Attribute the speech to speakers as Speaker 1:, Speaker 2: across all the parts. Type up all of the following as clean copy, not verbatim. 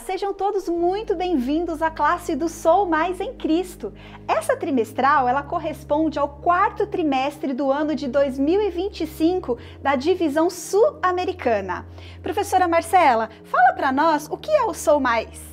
Speaker 1: sejam todos muito bem-vindos à classe do Sou Mais em Cristo. Essa trimestral, ela corresponde ao quarto trimestre do ano de 2025 da divisão sul-americana. Professora Marcela, fala para nós o que é o Sou Mais?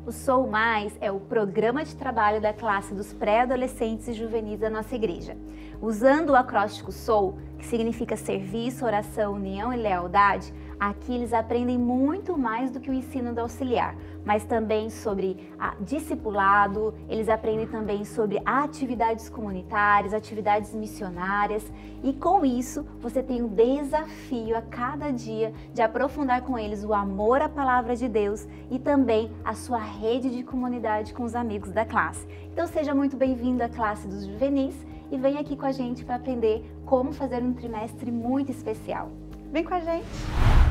Speaker 2: O Sou Mais é o programa de trabalho da classe dos pré-adolescentes e juvenis da nossa igreja. Usando o acróstico SOU, que significa serviço, oração, união e lealdade, aqui eles aprendem muito mais do que o ensino do auxiliar, mas também sobre discipulado, eles aprendem também sobre atividades comunitárias, atividades missionárias, e com isso você tem um desafio a cada dia de aprofundar com eles o amor à palavra de Deus e também a sua rede de comunidade com os amigos da classe. Então seja muito bem-vindo à classe dos juvenis e vem aqui com a gente para aprender como fazer um trimestre muito especial.
Speaker 1: Vem com a gente!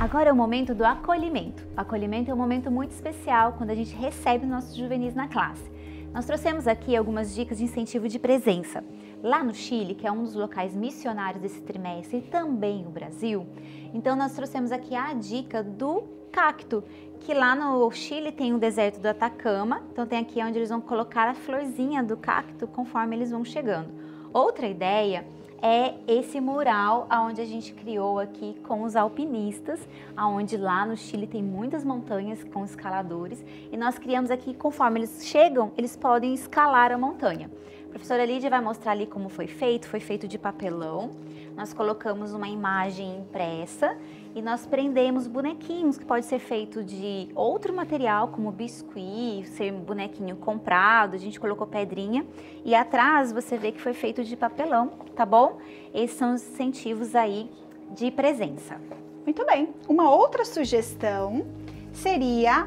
Speaker 2: Agora é o momento do acolhimento. O acolhimento é um momento muito especial quando a gente recebe nossos juvenis na classe. Nós trouxemos aqui algumas dicas de incentivo de presença. Lá no Chile, que é um dos locais missionários desse trimestre, e também o Brasil, então nós trouxemos aqui a dica do cacto, que lá no Chile tem o deserto do Atacama, então tem aqui onde eles vão colocar a florzinha do cacto conforme eles vão chegando. Outra ideia é esse mural onde a gente criou aqui com os alpinistas, onde lá no Chile tem muitas montanhas com escaladores, e nós criamos aqui, conforme eles chegam, eles podem escalar a montanha. A professora Lídia vai mostrar ali como foi feito de papelão, nós colocamos uma imagem impressa e nós prendemos bonequinhos, que pode ser feito de outro material, como biscuit, ser bonequinho comprado, a gente colocou pedrinha, e atrás você vê que foi feito de papelão, tá bom? Esses são os incentivos aí de presença.
Speaker 1: Muito bem, uma outra sugestão seria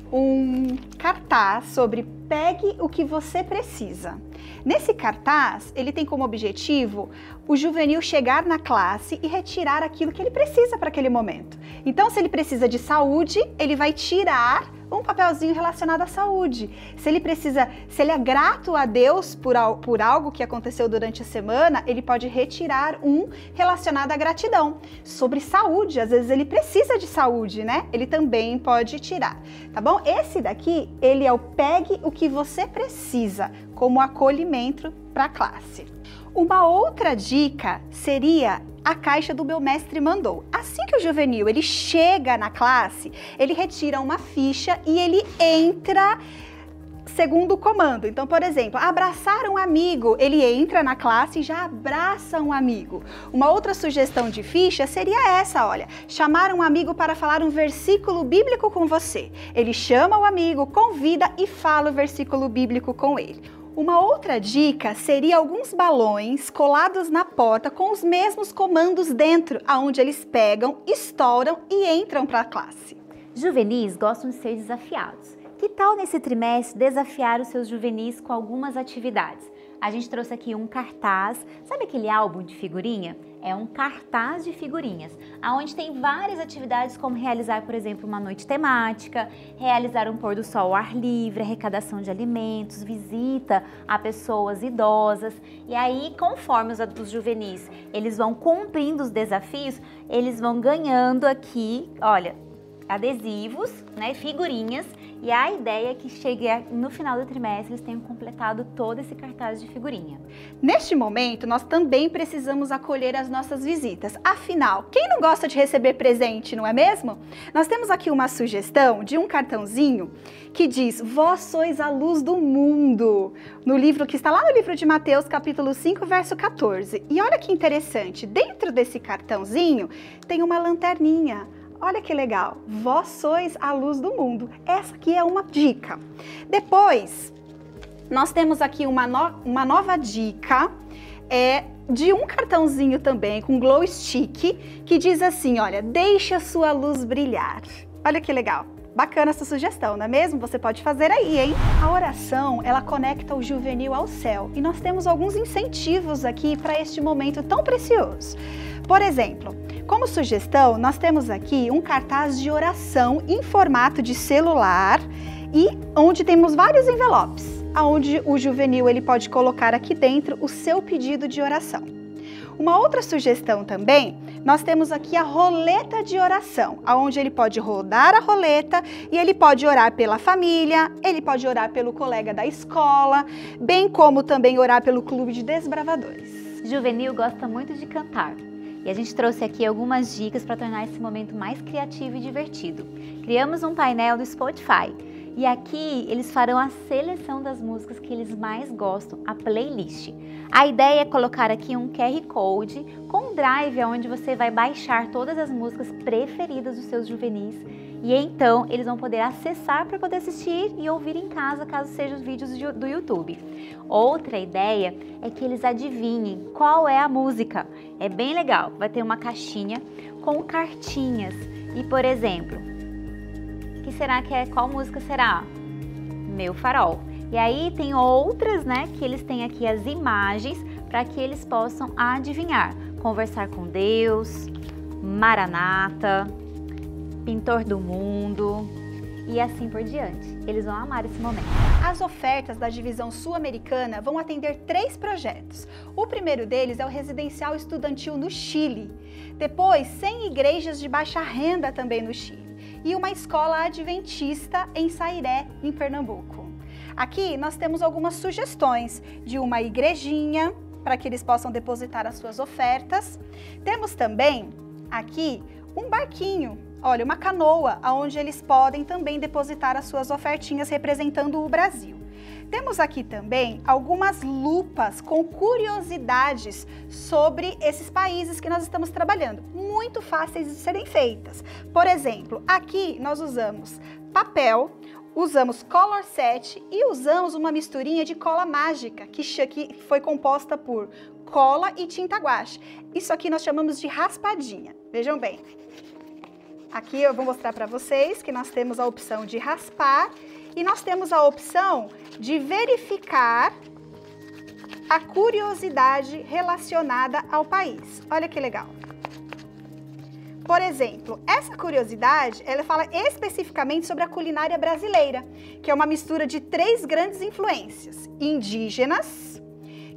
Speaker 1: um cartaz sobre pegue o que você precisa. Nesse cartaz, ele tem como objetivo o juvenil chegar na classe e retirar aquilo que ele precisa para aquele momento. Então, se ele precisa de saúde, ele vai tirar um papelzinho relacionado à saúde. Se ele é grato a Deus por algo que aconteceu durante a semana, ele pode retirar um relacionado à gratidão. Sobre saúde, às vezes ele precisa de saúde, né? Ele também pode tirar, tá bom? Esse daqui, ele é o pegue o que você precisa, como acolhimento para a classe. Uma outra dica seria a caixa do Meu Mestre Mandou. Assim que o juvenil ele chega na classe, ele retira uma ficha e ele entra segundo o comando. Então, por exemplo, abraçar um amigo, ele entra na classe e já abraça um amigo. Uma outra sugestão de ficha seria essa, olha, chamar um amigo para falar um versículo bíblico com você. Ele chama o amigo, convida e fala o versículo bíblico com ele. Uma outra dica seria alguns balões colados na porta com os mesmos comandos dentro, aonde eles pegam, estouram e entram para a classe.
Speaker 2: Juvenis gostam de ser desafiados. Que tal nesse trimestre desafiar os seus juvenis com algumas atividades? A gente trouxe aqui um cartaz, sabe aquele álbum de figurinha? É um cartaz de figurinhas, onde tem várias atividades como realizar, por exemplo, uma noite temática, realizar um pôr do sol ao ar livre, arrecadação de alimentos, visita a pessoas idosas. E aí, conforme os juvenis, eles vão cumprindo os desafios, eles vão ganhando aqui, olha, adesivos, né, figurinhas, e a ideia é que chegue no final do trimestre eles tenham completado todo esse cartaz de figurinha.
Speaker 1: Neste momento, nós também precisamos acolher as nossas visitas. Afinal, quem não gosta de receber presente, não é mesmo? Nós temos aqui uma sugestão de um cartãozinho que diz: Vós sois a luz do mundo, no livro que está lá no livro de Mateus, capítulo 5, verso 14. E olha que interessante, dentro desse cartãozinho tem uma lanterninha. Olha que legal, vós sois a luz do mundo. Essa aqui é uma dica. Depois, nós temos aqui uma nova dica, de um cartãozinho também com glow stick, que diz assim, olha, deixe a sua luz brilhar. Olha que legal. Bacana essa sugestão, não é mesmo? Você pode fazer aí, hein? A oração, ela conecta o juvenil ao céu. E nós temos alguns incentivos aqui para este momento tão precioso. Por exemplo, como sugestão, nós temos aqui um cartaz de oração em formato de celular e onde temos vários envelopes, onde o juvenil ele pode colocar aqui dentro o seu pedido de oração. Uma outra sugestão também, nós temos aqui a roleta de oração, onde ele pode rodar a roleta e ele pode orar pela família, ele pode orar pelo colega da escola, bem como também orar pelo clube de desbravadores.
Speaker 2: Juvenil gosta muito de cantar. E a gente trouxe aqui algumas dicas para tornar esse momento mais criativo e divertido. Criamos um painel do Spotify e aqui eles farão a seleção das músicas que eles mais gostam, a playlist. A ideia é colocar aqui um QR Code com um drive onde você vai baixar todas as músicas preferidas dos seus juvenis e então eles vão poder acessar para poder assistir e ouvir em casa, caso sejam os vídeos do YouTube. Outra ideia é que eles adivinhem qual é a música. É bem legal, vai ter uma caixinha com cartinhas e, por exemplo, qual música será? Meu Farol. E aí tem outras, né, que eles têm aqui as imagens para que eles possam adivinhar. Conversar com Deus, Maranata, Pintor do Mundo e assim por diante. Eles vão amar esse momento.
Speaker 1: As ofertas da divisão sul-americana vão atender 3 projetos. O primeiro deles é o residencial estudantil no Chile. Depois, 100 igrejas de baixa renda também no Chile. E uma escola adventista em Sairé, em Pernambuco. Aqui nós temos algumas sugestões de uma igrejinha para que eles possam depositar as suas ofertas. Temos também aqui um barquinho, olha, uma canoa, onde eles podem também depositar as suas ofertinhas representando o Brasil. Temos aqui também algumas lupas com curiosidades sobre esses países que nós estamos trabalhando, muito fáceis de serem feitas. Por exemplo, aqui nós usamos papel, usamos color set e usamos uma misturinha de cola mágica, que foi composta por cola e tinta guache. Isso aqui nós chamamos de raspadinha. Vejam bem. Aqui eu vou mostrar para vocês que nós temos a opção de raspar e nós temos a opção de verificar a curiosidade relacionada ao país. Olha que legal. Por exemplo, essa curiosidade, ela fala especificamente sobre a culinária brasileira, que é uma mistura de 3 grandes influências: indígenas,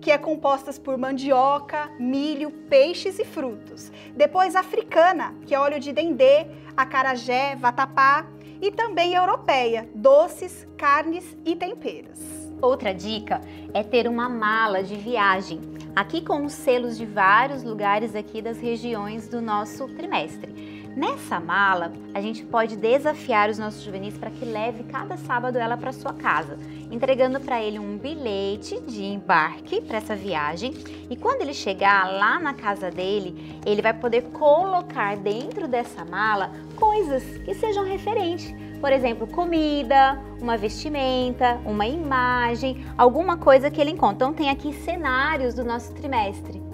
Speaker 1: que é compostas por mandioca, milho, peixes e frutos. Depois africana, que é óleo de dendê, acarajé, vatapá, e também europeia, doces, carnes e temperos.
Speaker 2: Outra dica é ter uma mala de viagem, aqui com os selos de vários lugares aqui das regiões do nosso trimestre. Nessa mala, a gente pode desafiar os nossos juvenis para que leve cada sábado ela para sua casa, entregando para ele um bilhete de embarque para essa viagem. E quando ele chegar lá na casa dele, ele vai poder colocar dentro dessa mala coisas que sejam referentes. Por exemplo, comida, uma vestimenta, uma imagem, alguma coisa que ele encontra. Então tem aqui cenários do nosso trimestre.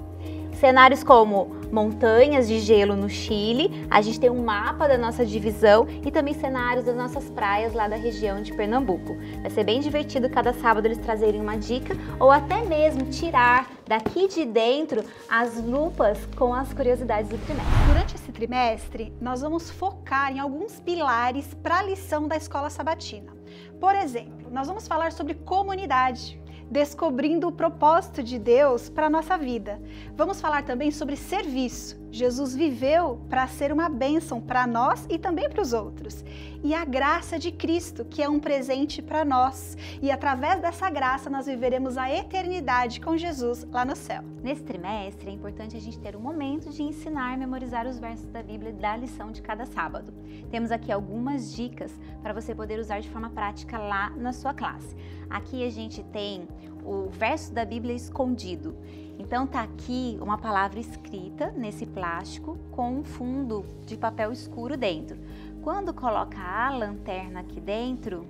Speaker 2: Cenários como montanhas de gelo no Chile, a gente tem um mapa da nossa divisão e também cenários das nossas praias lá da região de Pernambuco. Vai ser bem divertido cada sábado eles trazerem uma dica ou até mesmo tirar daqui de dentro as lupas com as curiosidades do trimestre.
Speaker 1: Durante esse trimestre, nós vamos focar em alguns pilares para a lição da Escola Sabatina. Por exemplo, nós vamos falar sobre comunidade, descobrindo o propósito de Deus para a nossa vida. Vamos falar também sobre serviço. Jesus viveu para ser uma bênção para nós e também para os outros. E a graça de Cristo, que é um presente para nós. E através dessa graça nós viveremos a eternidade com Jesus lá no céu.
Speaker 2: Nesse trimestre é importante a gente ter um momento de ensinar e memorizar os versos da Bíblia da lição de cada sábado. Temos aqui algumas dicas para você poder usar de forma prática lá na sua classe. Aqui a gente tem o verso da Bíblia escondido. Então tá aqui uma palavra escrita nesse plástico com um fundo de papel escuro dentro. Quando coloca a lanterna aqui dentro,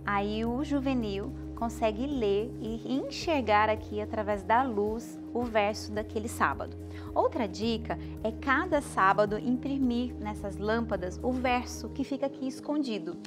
Speaker 2: aí o juvenil consegue ler e enxergar aqui através da luz o verso daquele sábado. Outra dica é cada sábado imprimir nessas lâmpadas o verso que fica aqui escondido.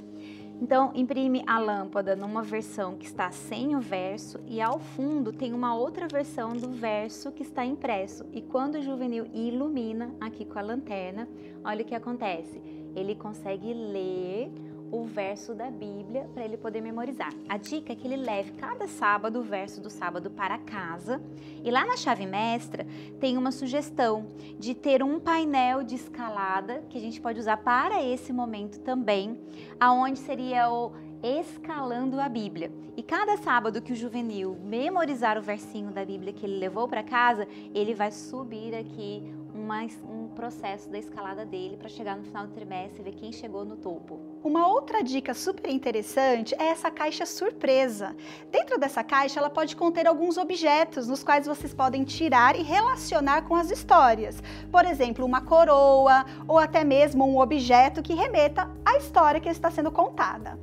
Speaker 2: Então, imprime a lâmpada numa versão que está sem o verso e ao fundo tem uma outra versão do verso que está impresso. E quando o juvenil ilumina aqui com a lanterna, olha o que acontece. Ele consegue ler o verso da Bíblia para ele poder memorizar. A dica é que ele leve cada sábado o verso do sábado para casa. E lá na chave mestra tem uma sugestão de ter um painel de escalada que a gente pode usar para esse momento também, aonde seria o escalando a Bíblia. E cada sábado que o juvenil memorizar o versinho da Bíblia que ele levou para casa, ele vai subir aqui um processo da escalada dele para chegar no final do trimestre e ver quem chegou no topo.
Speaker 1: Uma outra dica super interessante é essa caixa surpresa. Dentro dessa caixa, ela pode conter alguns objetos nos quais vocês podem tirar e relacionar com as histórias. Por exemplo, uma coroa ou até mesmo um objeto que remeta à história que está sendo contada.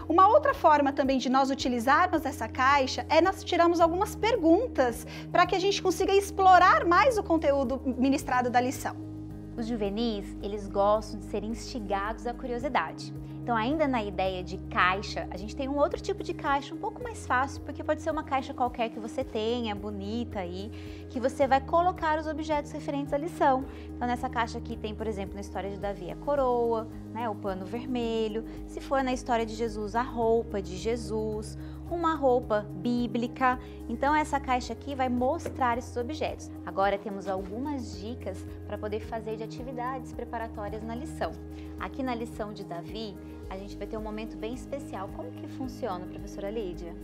Speaker 1: Uma outra forma também de nós utilizarmos essa caixa é nós tirarmos algumas perguntas para que a gente consiga explorar mais o conteúdo ministrado da lição.
Speaker 2: Os juvenis, eles gostam de ser instigados à curiosidade. Então, ainda na ideia de caixa, a gente tem um outro tipo de caixa um pouco mais fácil, porque pode ser uma caixa qualquer que você tenha, bonita aí, que você vai colocar os objetos referentes à lição. Então, nessa caixa aqui tem, por exemplo, na história de Davi, a coroa, né, o pano vermelho. Se for na história de Jesus, a roupa de Jesus, uma roupa bíblica. Então, essa caixa aqui vai mostrar esses objetos. Agora, temos algumas dicas para poder fazer de atividades preparatórias na lição. Aqui na lição de Davi, a gente vai ter um momento bem especial. Como que funciona, professora Lídia?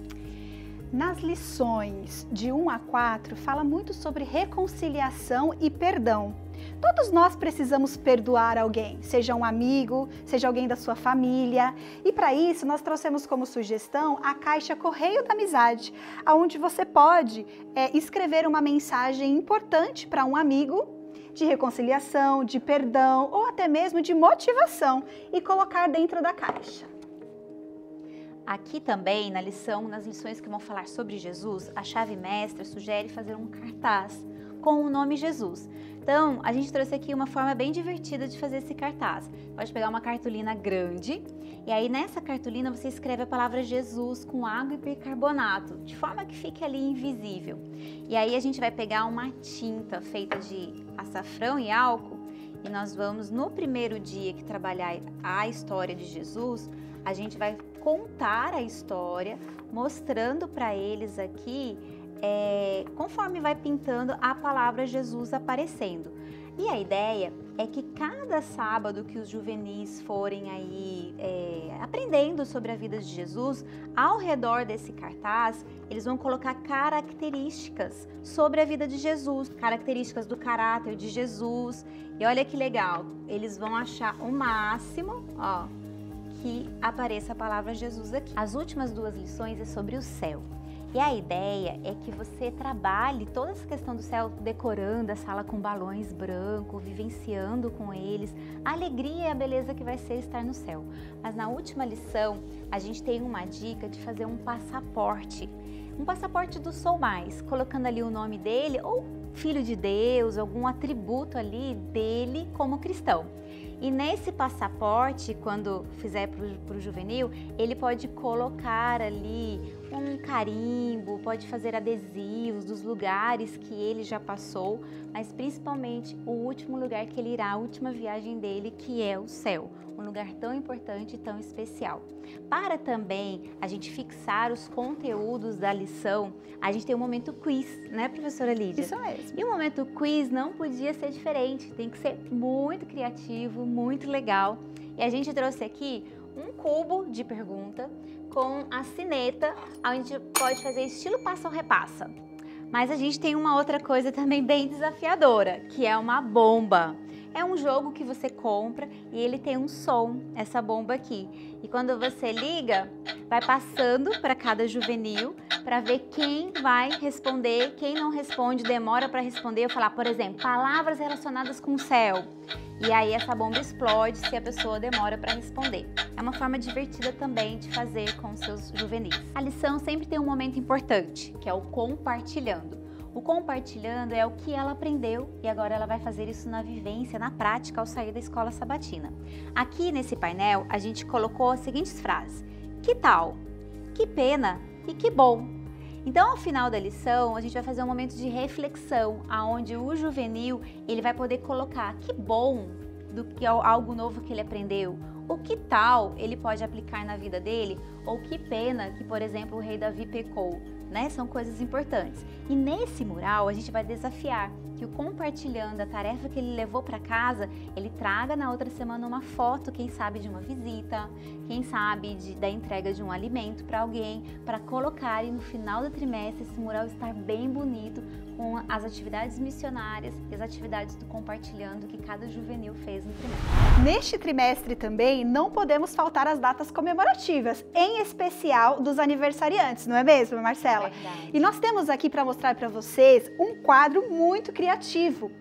Speaker 1: Nas lições de 1 a 4, fala muito sobre reconciliação e perdão. Todos nós precisamos perdoar alguém, seja um amigo, seja alguém da sua família. E para isso, nós trouxemos como sugestão a caixa Correio da Amizade, onde você pode escrever uma mensagem importante para um amigo, de reconciliação, de perdão ou até mesmo de motivação e colocar dentro da caixa.
Speaker 2: Aqui também, nas lições que vão falar sobre Jesus, a chave mestra sugere fazer um cartaz com o nome Jesus. Então, a gente trouxe aqui uma forma bem divertida de fazer esse cartaz. Pode pegar uma cartolina grande e aí nessa cartolina você escreve a palavra Jesus com água e bicarbonato, de forma que fique ali invisível. E aí a gente vai pegar uma tinta feita de açafrão e álcool e nós vamos, no primeiro dia que trabalhar a história de Jesus, a gente vai contar a história, mostrando para eles aqui conforme vai pintando a palavra Jesus aparecendo. E a ideia é que cada sábado que os juvenis forem aí aprendendo sobre a vida de Jesus, ao redor desse cartaz, eles vão colocar características sobre a vida de Jesus, características do caráter de Jesus. E olha que legal, eles vão achar o máximo, ó, que apareça a palavra Jesus aqui. As últimas 2 lições é sobre o céu. E a ideia é que você trabalhe toda essa questão do céu, decorando a sala com balões brancos, vivenciando com eles a alegria e a beleza que vai ser estar no céu. Mas na última lição, a gente tem uma dica de fazer um passaporte do Sou Mais, colocando ali o nome dele ou Filho de Deus, algum atributo ali dele como cristão. E nesse passaporte, quando fizer para o juvenil, ele pode colocar ali um carimbo, pode fazer adesivos dos lugares que ele já passou, mas principalmente o último lugar que ele irá, a última viagem dele, que é o céu, um lugar tão importante e tão especial. Para também a gente fixar os conteúdos da lição, a gente tem um momento quiz, né, professora Lídia?
Speaker 1: Isso mesmo.
Speaker 2: E o momento quiz não podia ser diferente, tem que ser muito criativo, muito legal. E a gente trouxe aqui um cubo de pergunta com a sineta, onde a gente pode fazer estilo passa ou repassa. Mas a gente tem uma outra coisa também bem desafiadora, que é uma bomba. É um jogo que você compra e ele tem um som, essa bomba aqui. E quando você liga, vai passando para cada juvenil para ver quem vai responder, quem não responde, demora para responder. Eu falar, por exemplo, palavras relacionadas com o céu. E aí essa bomba explode se a pessoa demora para responder. É uma forma divertida também de fazer com seus juvenis. A lição sempre tem um momento importante, que é o compartilhando. O compartilhando é o que ela aprendeu e agora ela vai fazer isso na vivência, na prática, ao sair da escola sabatina. Aqui nesse painel, a gente colocou as seguintes frases. Que tal? Que pena e que bom. Então, ao final da lição, a gente vai fazer um momento de reflexão, onde o juvenil ele vai poder colocar que bom do que algo novo que ele aprendeu, o que tal ele pode aplicar na vida dele, ou que pena que, por exemplo, o rei Davi pecou, né? São coisas importantes. E nesse mural a gente vai desafiar que o compartilhando a tarefa que ele levou para casa, ele traga na outra semana uma foto, quem sabe de uma visita, quem sabe da entrega de um alimento para alguém, para colocar e no final do trimestre esse mural estar bem bonito com as atividades missionárias e as atividades do compartilhando que cada juvenil fez no trimestre.
Speaker 1: Neste trimestre também não podemos faltar as datas comemorativas, em especial dos aniversariantes, não é mesmo, Marcela?
Speaker 2: Verdade.
Speaker 1: E nós temos aqui para mostrar para vocês um quadro muito criativo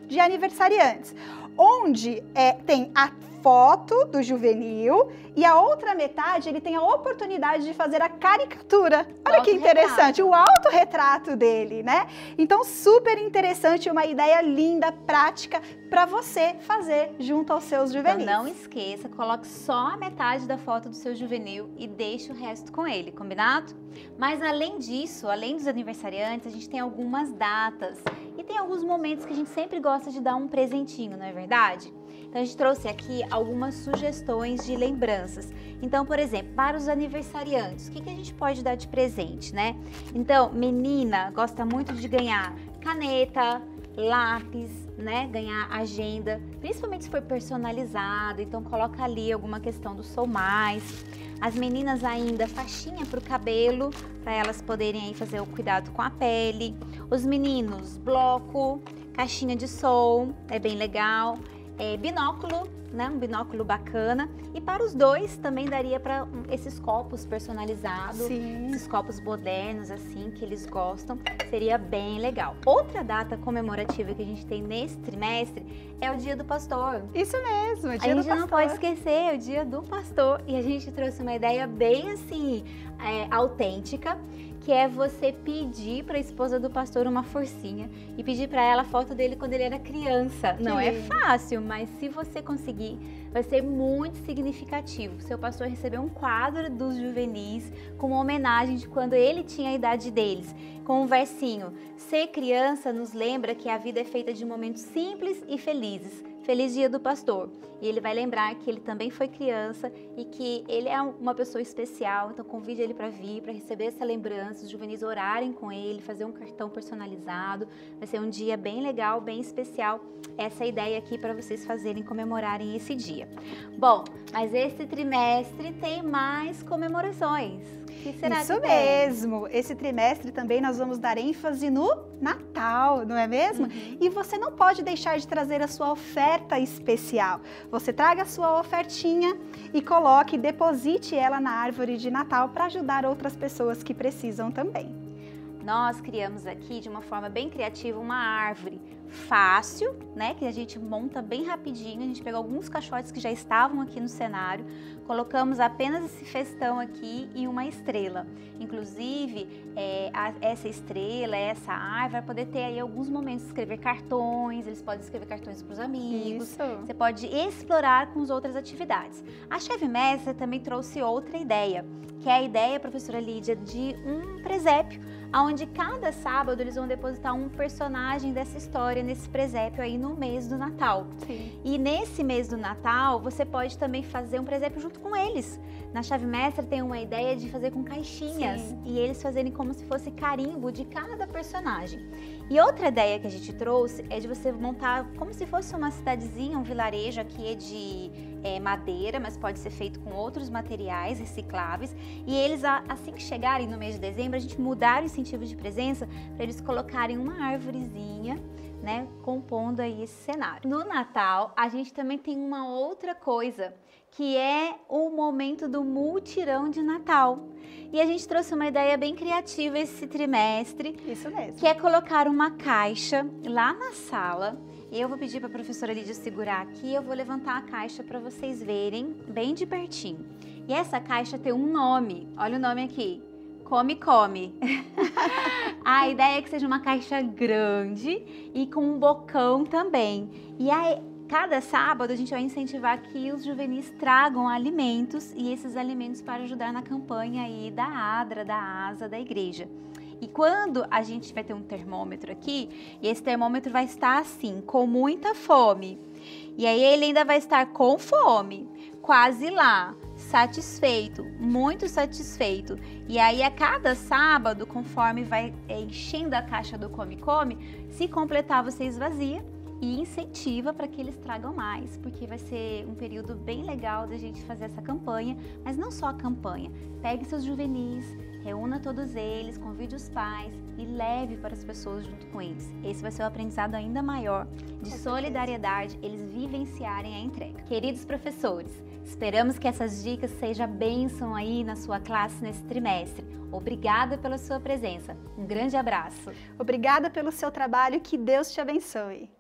Speaker 1: de aniversariantes, onde tem a foto do juvenil e a outra metade ele tem a oportunidade de fazer a caricatura. Olha que interessante, o autorretrato dele, né? Então, super interessante, uma ideia linda, prática para você fazer junto aos seus juvenis.
Speaker 2: Então, não esqueça, coloque só a metade da foto do seu juvenil e deixe o resto com ele, combinado? Mas além disso, além dos aniversariantes, a gente tem algumas datas e tem alguns momentos que a gente sempre gosta de dar um presentinho, não é verdade? Então, a gente trouxe aqui algumas sugestões de lembranças. Então, por exemplo, para os aniversariantes, o que a gente pode dar de presente, né? Então, menina gosta muito de ganhar caneta, lápis, né? Ganhar agenda, principalmente se for personalizado. Então, coloca ali alguma questão do Sou Mais. As meninas ainda, faixinha para o cabelo, para elas poderem aí fazer o cuidado com a pele. Os meninos, bloco, caixinha de som, é bem legal. Binóculo, né? Um binóculo bacana. E para os dois também daria para esses copos personalizados,
Speaker 1: Sim.
Speaker 2: esses copos modernos assim que eles gostam, seria bem legal. Outra data comemorativa que a gente tem nesse trimestre é o Dia do Pastor.
Speaker 1: Isso mesmo, o Dia do Pastor.
Speaker 2: A gente não pode esquecer, o Dia do Pastor. E a gente trouxe uma ideia bem assim, autêntica, que é você pedir para a esposa do pastor uma forcinha e pedir para ela a foto dele quando ele era criança. Não é fácil, mas se você conseguir, vai ser muito significativo. Seu pastor recebeu um quadro dos juvenis com uma homenagem de quando ele tinha a idade deles, com um versinho: ser criança nos lembra que a vida é feita de momentos simples e felizes. Feliz Dia do Pastor. E ele vai lembrar que ele também foi criança e que ele é uma pessoa especial, então convide ele para vir, para receber essa lembrança, os juvenis orarem com ele, fazer um cartão personalizado. Vai ser um dia bem legal, bem especial. Essa é a ideia aqui para vocês fazerem, comemorarem esse dia. Bom, mas esse trimestre tem mais comemorações. O que será
Speaker 1: Isso
Speaker 2: que tem?
Speaker 1: mesmo, esse trimestre também nós vamos dar ênfase no Natal, não é mesmo? E você não pode deixar de trazer a sua oferta especial. Você traga a sua ofertinha e coloque, deposite ela na árvore de Natal para ajudar outras pessoas que precisam também.
Speaker 2: Nós criamos aqui de uma forma bem criativa uma árvore fácil, né, que a gente monta bem rapidinho. A gente pegou alguns caixotes que já estavam aqui no cenário, colocamos apenas esse festão aqui e uma estrela. Inclusive, essa estrela, essa árvore vai poder ter aí alguns momentos de escrever cartões, eles podem escrever cartões para os amigos.
Speaker 1: Isso.
Speaker 2: Você pode explorar com as outras atividades. A Chave Mestra também trouxe outra ideia, que é a ideia, professora Lídia, de um presépio, onde cada sábado eles vão depositar um personagem dessa história nesse presépio aí no mês do Natal.
Speaker 1: Sim.
Speaker 2: E nesse mês do Natal, você pode também fazer um presépio junto com eles. Na Chave Mestra tem uma ideia de fazer com caixinhas.
Speaker 1: Sim.
Speaker 2: E eles fazerem como se fosse carimbo de cada personagem. E outra ideia que a gente trouxe é de você montar como se fosse uma cidadezinha, um vilarejo aqui de madeira, mas pode ser feito com outros materiais recicláveis. E eles, assim que chegarem no mês de dezembro, a gente mudar o incentivo de presença para eles colocarem uma árvorezinha, né, compondo aí esse cenário. No Natal, a gente também tem uma outra coisa, que é o momento do mutirão de Natal. E a gente trouxe uma ideia bem criativa esse trimestre.
Speaker 1: Isso mesmo.
Speaker 2: Que é colocar uma caixa lá na sala. E eu vou pedir para a professora Lídia segurar aqui, eu vou levantar a caixa para vocês verem bem de pertinho. E essa caixa tem um nome, olha o nome aqui, Come Come. A ideia é que seja uma caixa grande e com um bocão também. E aí, cada sábado a gente vai incentivar que os juvenis tragam alimentos e esses alimentos para ajudar na campanha aí da ADRA, da ASA, da igreja. E quando a gente vai ter um termômetro aqui, e esse termômetro vai estar assim, com muita fome. E aí ele ainda vai estar com fome, quase lá, satisfeito, muito satisfeito. E aí a cada sábado, conforme vai enchendo a caixa do Come-Come, se completar você esvazia e incentiva para que eles tragam mais, porque vai ser um período bem legal da gente fazer essa campanha, mas não só a campanha. Pegue seus juvenis, reúna todos eles, convide os pais e leve para as pessoas junto com eles. Esse vai ser um aprendizado ainda maior de solidariedade, eles vivenciarem a entrega. Queridos professores, esperamos que essas dicas sejam bênção aí na sua classe nesse trimestre. Obrigada pela sua presença. Um grande abraço.
Speaker 1: Obrigada pelo seu trabalho, que Deus te abençoe.